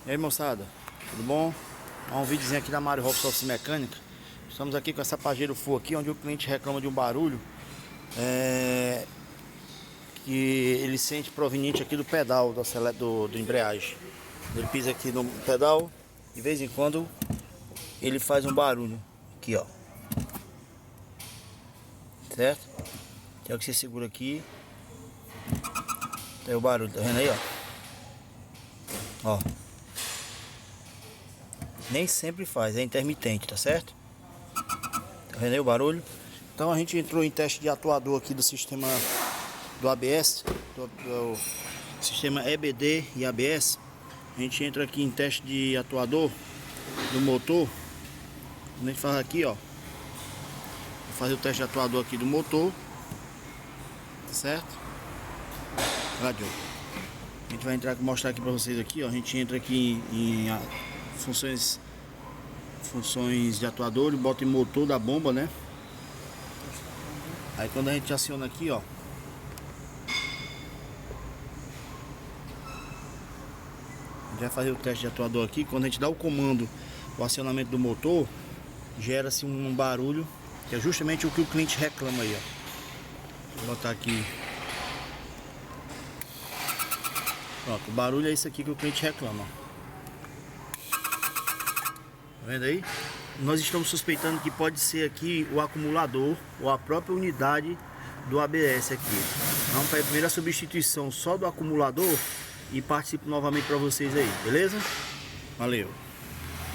E aí, moçada, tudo bom? Um videozinho aqui da Mário Robson Oficina Mecânica. Estamos aqui com essa Pajero Full aqui, onde o cliente reclama de um barulho que ele sente proveniente aqui do pedal do embreagem. Ele pisa aqui no pedal, de vez em quando ele faz um barulho aqui, ó, certo? É o que você segura aqui, tem o barulho, tá vendo aí, ó? Nem sempre faz, é intermitente, tá certo? Tá vendo aí o barulho? Então a gente entrou em teste de atuador aqui do sistema do ABS, do sistema EBD e ABS. A gente entra aqui em teste de atuador do motor. A gente faz aqui, ó, vou fazer o teste de atuador aqui do motor, tá certo? Rádio. A gente vai entrar, mostrar aqui pra vocês aqui, ó. A gente entra aqui em funções de atuador e bota em motor da bomba, né? Aí quando a gente aciona aqui, ó, a gente vai fazer o teste de atuador aqui. Quando a gente dá o comando, o acionamento do motor, gera-se um barulho, que é justamente o que o cliente reclama aí, ó. Vou botar aqui. Pronto, o barulho é isso aqui que o cliente reclama. Tá vendo aí? Nós estamos suspeitando que pode ser aqui o acumulador ou a própria unidade do ABS aqui. Vamos para a primeira substituição só do acumulador e participo novamente para vocês aí, beleza? Valeu!